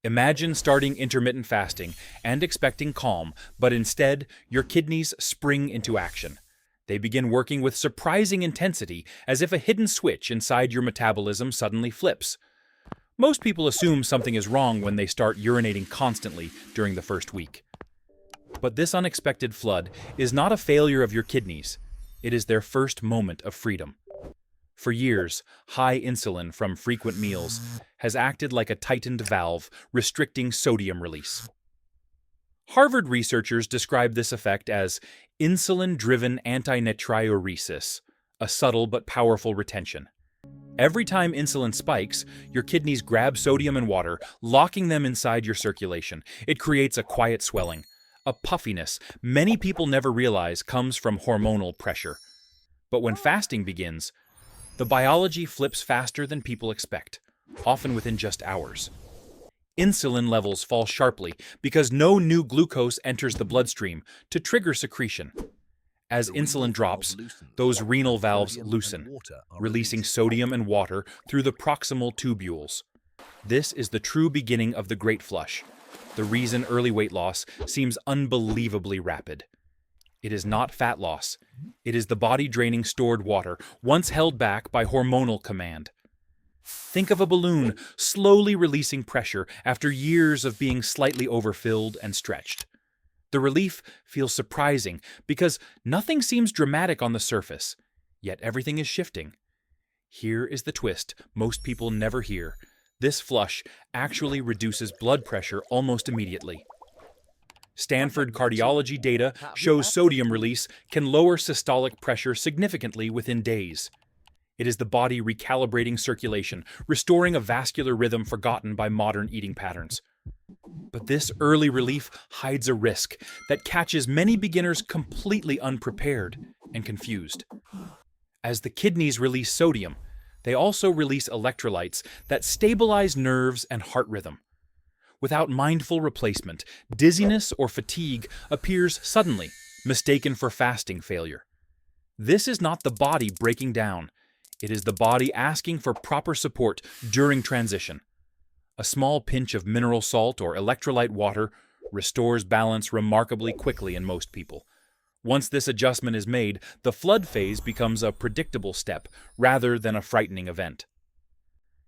Imagine starting intermittent fasting and expecting calm, but instead, your kidneys spring into action. They begin working with surprising intensity, as if a hidden switch inside your metabolism suddenly flips. Most people assume something is wrong when they start urinating constantly during the first week. But this unexpected flood is not a failure of your kidneys. It is their first moment of freedom. For years, high insulin from frequent meals has acted like a tightened valve, restricting sodium release. Harvard researchers describe this effect as insulin-driven antinatriuresis, a subtle but powerful retention. Every time insulin spikes, your kidneys grab sodium and water, locking them inside your circulation. It creates a quiet swelling, a puffiness many people never realize comes from hormonal pressure. But when fasting begins, the biology flips faster than people expect, often within just hours. Insulin levels fall sharply because no new glucose enters the bloodstream to trigger secretion. As insulin drops, those renal valves loosen, releasing sodium and water through the proximal tubules. This is the true beginning of the Great Flush, the reason early weight loss seems unbelievably rapid. It is not fat loss. It is the body draining stored water, once held back by hormonal command. Think of a balloon slowly releasing pressure after years of being slightly overfilled and stretched. The relief feels surprising because nothing seems dramatic on the surface, yet everything is shifting. Here is the twist most people never hear. This flush actually reduces blood pressure almost immediately. Stanford cardiology data shows sodium release can lower systolic pressure significantly within days. It is the body recalibrating circulation, restoring a vascular rhythm forgotten by modern eating patterns. But this early relief hides a risk that catches many beginners completely unprepared and confused. As the kidneys release sodium, they also release electrolytes that stabilize nerves and heart rhythm. Without mindful replacement, dizziness or fatigue appears suddenly, mistaken for fasting failure. This is not the body breaking down. It is the body asking for proper support during transition. A small pinch of mineral salt or electrolyte water restores balance remarkably quickly in most people. Once this adjustment is made, the flood phase becomes a predictable step rather than a frightening event.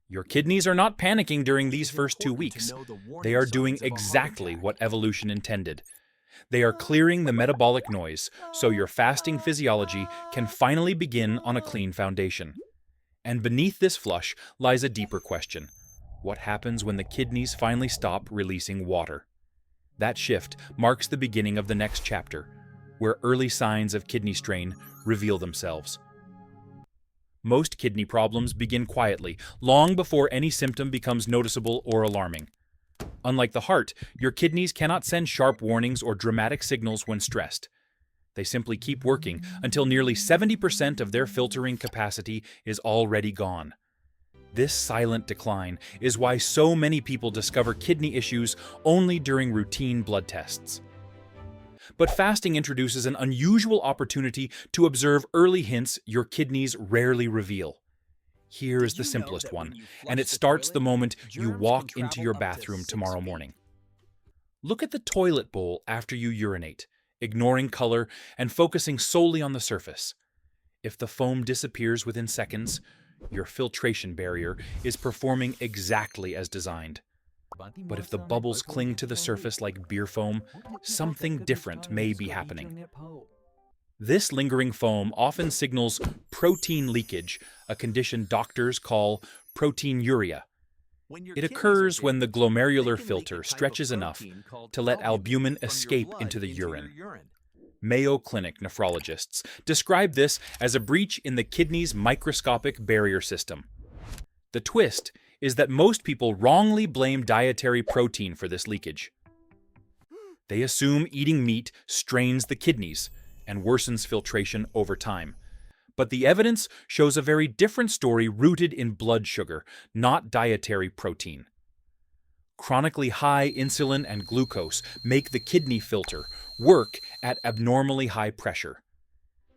Your kidneys are not panicking during these first 2 weeks. They are doing exactly what evolution intended. They are clearing the metabolic noise so your fasting physiology can finally begin on a clean foundation. And beneath this flush lies a deeper question. What happens when the kidneys finally stop releasing water? That shift marks the beginning of the next chapter, where early signs of kidney strain reveal themselves. Most kidney problems begin quietly, long before any symptom becomes noticeable or alarming. Unlike the heart, your kidneys cannot send sharp warnings or dramatic signals when stressed. They simply keep working until nearly 70% of their filtering capacity is already gone. This silent decline is why so many people discover kidney issues only during routine blood tests. But fasting introduces an unusual opportunity to observe early hints your kidneys rarely reveal. Here is the simplest one, and it starts the moment you walk into your bathroom tomorrow morning. Look at the toilet bowl after you urinate, ignoring color and focusing solely on the surface. If the foam disappears within seconds, your filtration barrier is performing exactly as designed. But if the bubbles cling to the surface like beer foam, something different may be happening. This lingering foam often signals protein leakage, a condition doctors call proteinuria. It occurs when the glomerular filter stretches enough to let albumin escape into the urine. Mayo Clinic nephrologists describe this as a breach in the kidney's microscopic barrier system. The twist is that most people wrongly blame dietary protein for this leakage. They assume eating meat strains the kidneys and worsens filtration over time. But the evidence shows a very different story rooted in blood sugar, not dietary protein. Chronically high insulin and glucose make the kidney filter work at abnormally high pressure.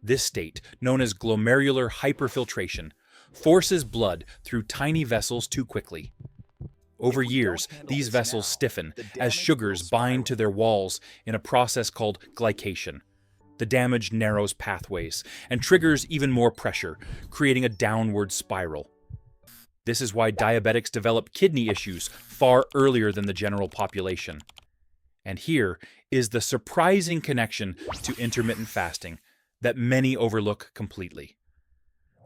This state, known as glomerular hyperfiltration, forces blood through tiny vessels too quickly. Over years, these vessels stiffen as sugars bind to their walls in a process called glycation. The damage narrows pathways and triggers even more pressure, creating a downward spiral. This is why diabetics develop kidney issues far earlier than the general population. And here is the surprising connection to intermittent fasting that many overlook completely.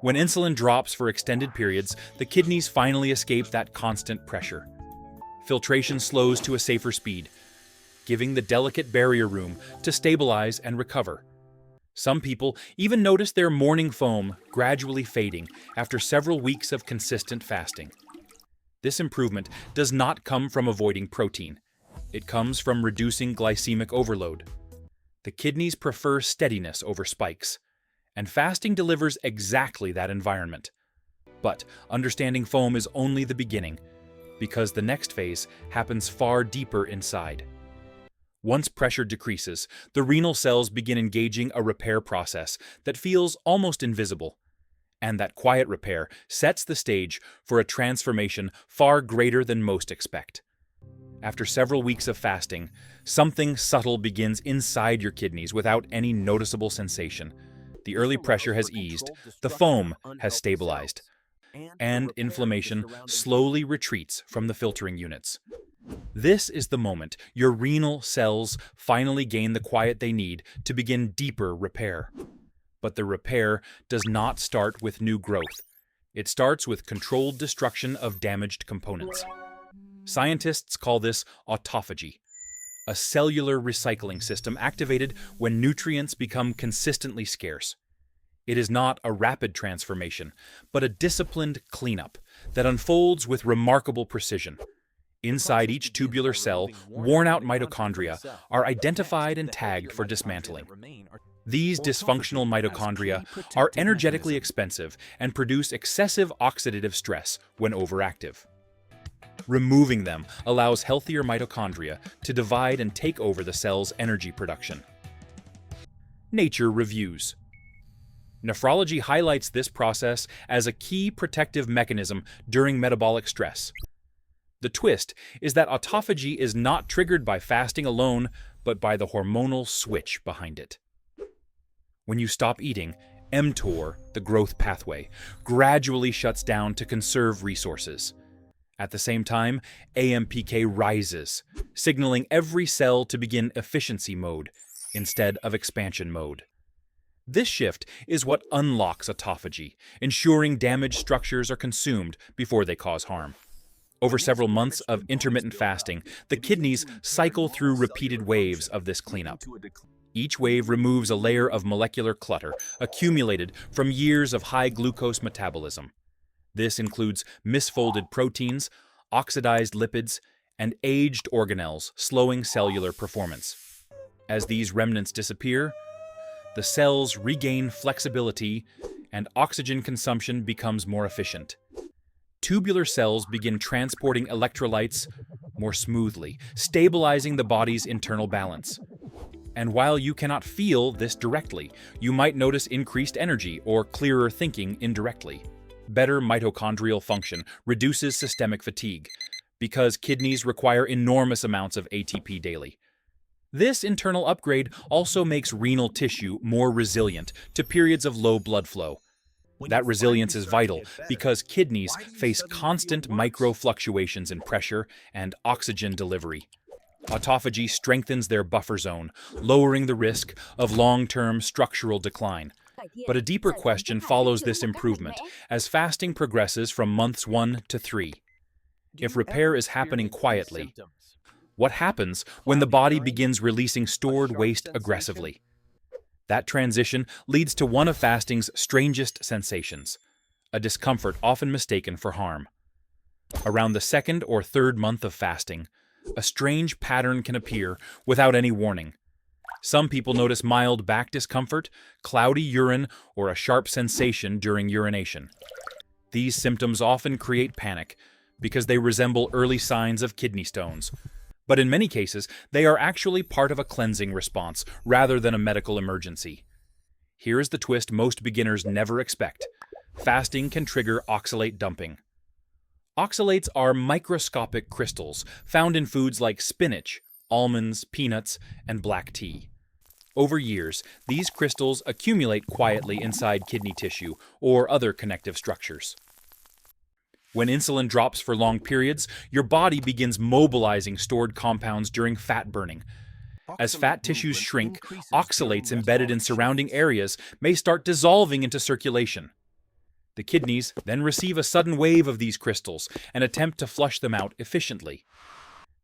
When insulin drops for extended periods, the kidneys finally escape that constant pressure. Filtration slows to a safer speed, giving the delicate barrier room to stabilize and recover. Some people even notice their morning foam gradually fading after several weeks of consistent fasting. This improvement does not come from avoiding protein. It comes from reducing glycemic overload. The kidneys prefer steadiness over spikes, and fasting delivers exactly that environment. But understanding foam is only the beginning, because the next phase happens far deeper inside. Once pressure decreases, the renal cells begin engaging a repair process that feels almost invisible. And that quiet repair sets the stage for a transformation far greater than most expect. After several weeks of fasting, something subtle begins inside your kidneys without any noticeable sensation. The early pressure has eased, the foam has stabilized, and inflammation slowly retreats from the filtering units. This is the moment your renal cells finally gain the quiet they need to begin deeper repair. But the repair does not start with new growth. It starts with controlled destruction of damaged components. Scientists call this autophagy, a cellular recycling system activated when nutrients become consistently scarce. It is not a rapid transformation, but a disciplined cleanup that unfolds with remarkable precision. Inside each tubular cell, worn-out mitochondria are identified and tagged for dismantling. These dysfunctional mitochondria are energetically expensive and produce excessive oxidative stress when overactive. Removing them allows healthier mitochondria to divide and take over the cell's energy production. Nature reviews. Nephrology highlights this process as a key protective mechanism during metabolic stress. The twist is that autophagy is not triggered by fasting alone, but by the hormonal switch behind it. When you stop eating, mTOR, the growth pathway, gradually shuts down to conserve resources. At the same time, AMPK rises, signaling every cell to begin efficiency mode instead of expansion mode. This shift is what unlocks autophagy, ensuring damaged structures are consumed before they cause harm. Over several months of intermittent fasting, the kidneys cycle through repeated waves of this cleanup. Each wave removes a layer of molecular clutter accumulated from years of high glucose metabolism. This includes misfolded proteins, oxidized lipids, and aged organelles, slowing cellular performance. As these remnants disappear, the cells regain flexibility and oxygen consumption becomes more efficient. Tubular cells begin transporting electrolytes more smoothly, stabilizing the body's internal balance. And while you cannot feel this directly, you might notice increased energy or clearer thinking indirectly. Better mitochondrial function reduces systemic fatigue, because kidneys require enormous amounts of ATP daily. This internal upgrade also makes renal tissue more resilient to periods of low blood flow. That resilience is vital because kidneys face constant micro-fluctuations in pressure and oxygen delivery. Autophagy strengthens their buffer zone, lowering the risk of long-term structural decline. But a deeper question follows this improvement as fasting progresses from months 1 to 3. If repair is happening quietly, what happens when the body begins releasing stored waste aggressively? That transition leads to one of fasting's strangest sensations, a discomfort often mistaken for harm. Around the 2nd or 3rd month of fasting, a strange pattern can appear without any warning. Some people notice mild back discomfort, cloudy urine, or a sharp sensation during urination. These symptoms often create panic because they resemble early signs of kidney stones. But in many cases, they are actually part of a cleansing response rather than a medical emergency. Here is the twist most beginners never expect. Fasting can trigger oxalate dumping. Oxalates are microscopic crystals found in foods like spinach, almonds, peanuts, and black tea. Over years, these crystals accumulate quietly inside kidney tissue or other connective structures. When insulin drops for long periods, your body begins mobilizing stored compounds during fat burning. As fat tissues shrink, oxalates embedded in surrounding areas may start dissolving into circulation. The kidneys then receive a sudden wave of these crystals and attempt to flush them out efficiently.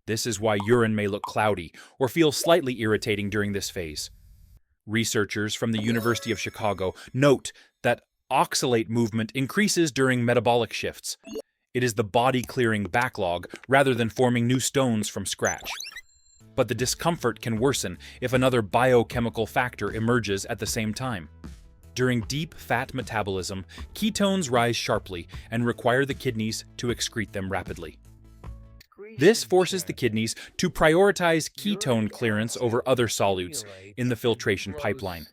This is why urine may look cloudy or feel slightly irritating during this phase. Researchers from the University of Chicago note that oxalate movement increases during metabolic shifts. It is the body clearing backlog rather than forming new stones from scratch. But the discomfort can worsen if another biochemical factor emerges at the same time. During deep fat metabolism, ketones rise sharply and require the kidneys to excrete them rapidly. This forces the kidneys to prioritize ketone clearance over other solutes in the filtration pipeline.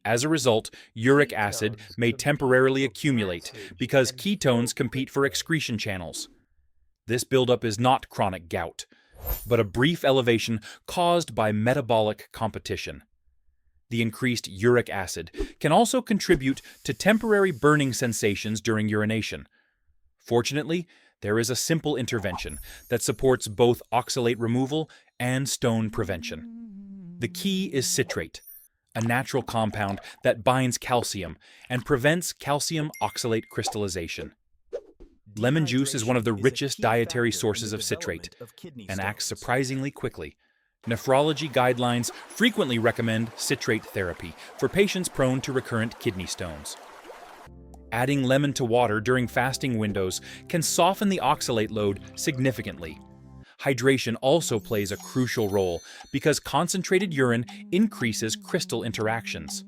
As a result, uric acid may temporarily accumulate because ketones compete for excretion channels. This buildup is not chronic gout, but a brief elevation caused by metabolic competition. The increased uric acid can also contribute to temporary burning sensations during urination. Fortunately, there is a simple intervention that supports both oxalate removal and stone prevention. The key is citrate, a natural compound that binds calcium and prevents calcium oxalate crystallization. Lemon juice is one of the richest dietary sources of citrate and acts surprisingly quickly. Nephrology guidelines frequently recommend citrate therapy for patients prone to recurrent kidney stones. Adding lemon to water during fasting windows can soften the oxalate load significantly. Hydration also plays a crucial role because concentrated urine increases crystal interactions.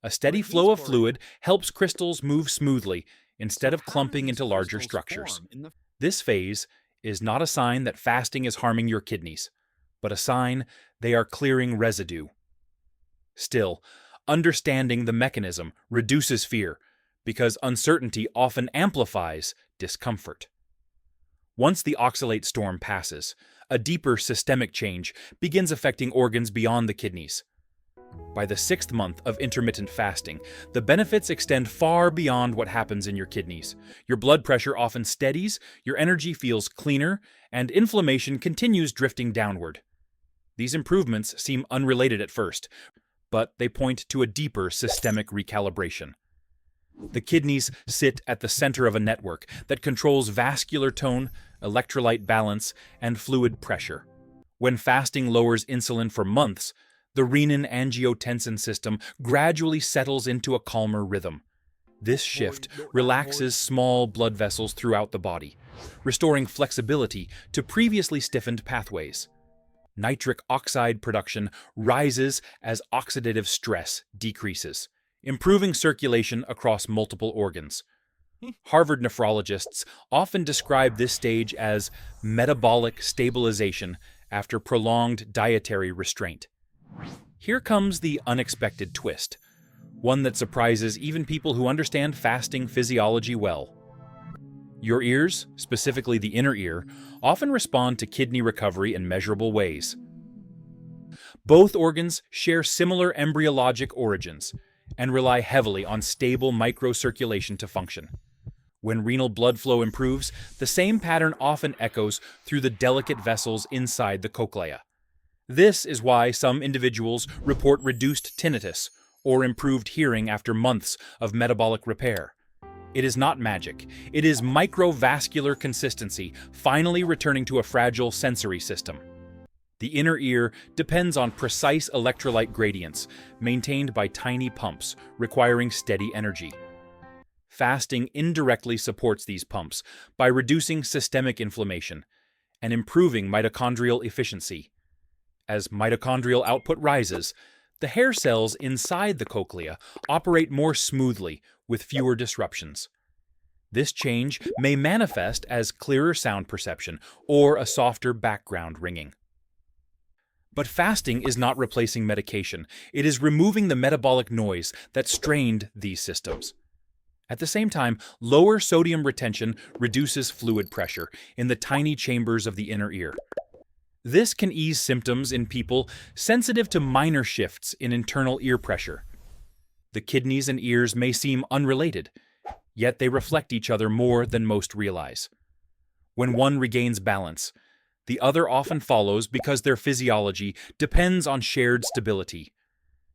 A steady flow of fluid helps crystals move smoothly instead of clumping into larger structures. This phase is not a sign that fasting is harming your kidneys, but a sign they are clearing residue. Still, understanding the mechanism reduces fear because uncertainty often amplifies discomfort. Once the oxalate storm passes, a deeper systemic change begins affecting organs beyond the kidneys. By the 6th month of intermittent fasting, the benefits extend far beyond what happens in your kidneys. Your blood pressure often steadies, your energy feels cleaner, and inflammation continues drifting downward. These improvements seem unrelated at first, but they point to a deeper systemic recalibration. The kidneys sit at the center of a network that controls vascular tone, electrolyte balance, and fluid pressure. When fasting lowers insulin for months, the renin-angiotensin system gradually settles into a calmer rhythm. This shift relaxes small blood vessels throughout the body, restoring flexibility to previously stiffened pathways. Nitric oxide production rises as oxidative stress decreases, improving circulation across multiple organs. Harvard nephrologists often describe this stage as metabolic stabilization after prolonged dietary restraint. Here comes the unexpected twist, one that surprises even people who understand fasting physiology well. Your ears, specifically the inner ear, often respond to kidney recovery in measurable ways. Both organs share similar embryologic origins and rely heavily on stable microcirculation to function. When renal blood flow improves, the same pattern often echoes through the delicate vessels inside the cochlea. This is why some individuals report reduced tinnitus or improved hearing after months of metabolic repair. It is not magic. It is microvascular consistency finally returning to a fragile sensory system. The inner ear depends on precise electrolyte gradients maintained by tiny pumps requiring steady energy. Fasting indirectly supports these pumps by reducing systemic inflammation and improving mitochondrial efficiency. As mitochondrial output rises, the hair cells inside the cochlea operate more smoothly with fewer disruptions. This change may manifest as clearer sound perception or a softer background ringing. But fasting is not replacing medication. It is removing the metabolic noise that strained these systems. At the same time, lower sodium retention reduces fluid pressure in the tiny chambers of the inner ear. This can ease symptoms in people sensitive to minor shifts in internal ear pressure. The kidneys and ears may seem unrelated, yet they reflect each other more than most realize. When one regains balance, the other often follows because their physiology depends on shared stability.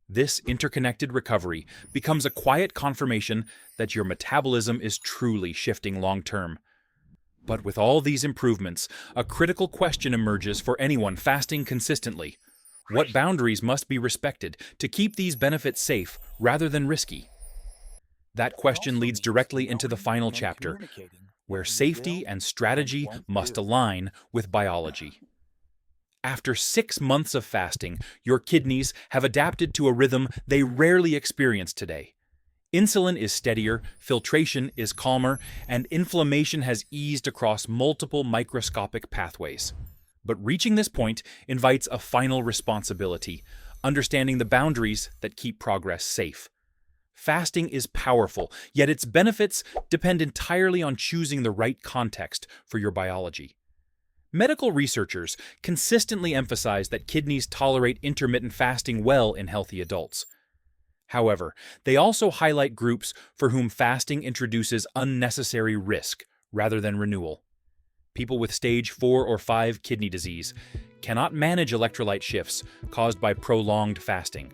This interconnected recovery becomes a quiet confirmation that your metabolism is truly shifting long-term. But with all these improvements, a critical question emerges for anyone fasting consistently. What boundaries must be respected to keep these benefits safe rather than risky? That question leads directly into the final chapter, where safety and strategy must align with biology. After 6 months of fasting, your kidneys have adapted to a rhythm they rarely experience today. Insulin is steadier, filtration is calmer, and inflammation has eased across multiple microscopic pathways. But reaching this point invites a final responsibility, understanding the boundaries that keep progress safe. Fasting is powerful, yet its benefits depend entirely on choosing the right context for your biology. Medical researchers consistently emphasize that kidneys tolerate intermittent fasting well in healthy adults. However, they also highlight groups for whom fasting introduces unnecessary risk rather than renewal. People with stage 4 or 5 kidney disease cannot manage electrolyte shifts caused by prolonged fasting.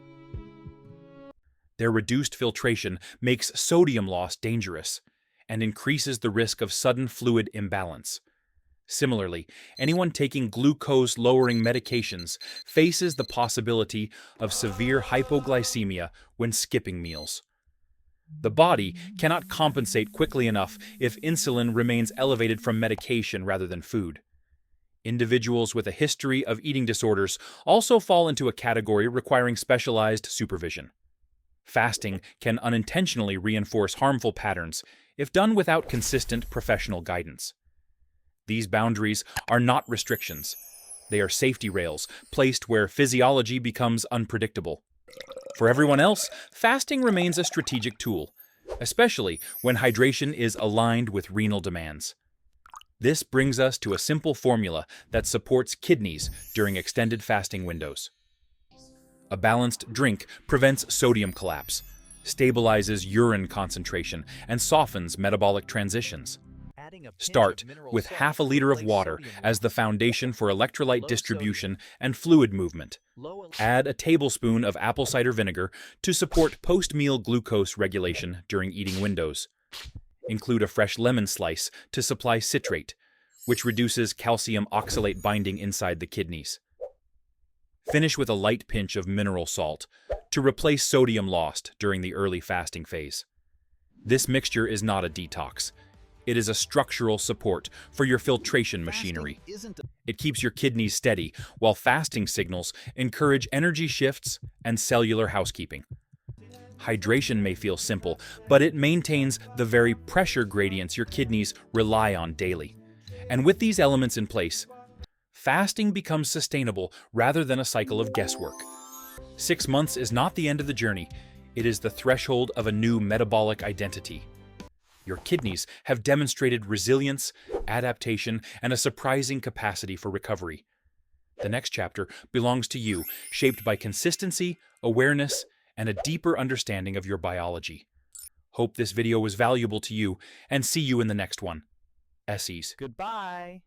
Their reduced filtration makes sodium loss dangerous and increases the risk of sudden fluid imbalance. Similarly, anyone taking glucose-lowering medications faces the possibility of severe hypoglycemia when skipping meals. The body cannot compensate quickly enough if insulin remains elevated from medication rather than food. Individuals with a history of eating disorders also fall into a category requiring specialized supervision. Fasting can unintentionally reinforce harmful patterns if done without consistent professional guidance. These boundaries are not restrictions. They are safety rails placed where physiology becomes unpredictable. For everyone else, fasting remains a strategic tool, especially when hydration is aligned with renal demands. This brings us to a simple formula that supports kidneys during extended fasting windows. A balanced drink prevents sodium collapse, stabilizes urine concentration, and softens metabolic transitions. Start with half a liter of water as the foundation for electrolyte distribution and fluid movement. Add a tablespoon of apple cider vinegar to support post-meal glucose regulation during eating windows. Include a fresh lemon slice to supply citrate, which reduces calcium oxalate binding inside the kidneys. Finish with a light pinch of mineral salt to replace sodium lost during the early fasting phase. This mixture is not a detox. It is a structural support for your filtration machinery. It keeps your kidneys steady, while fasting signals encourage energy shifts and cellular housekeeping. Hydration may feel simple, but it maintains the very pressure gradients your kidneys rely on daily. And with these elements in place, fasting becomes sustainable rather than a cycle of guesswork. 6 months is not the end of the journey. It is the threshold of a new metabolic identity. Your kidneys have demonstrated resilience, adaptation, and a surprising capacity for recovery. The next chapter belongs to you, shaped by consistency, awareness, and a deeper understanding of your biology. Hope this video was valuable to you, and see you in the next one. Esses. Goodbye.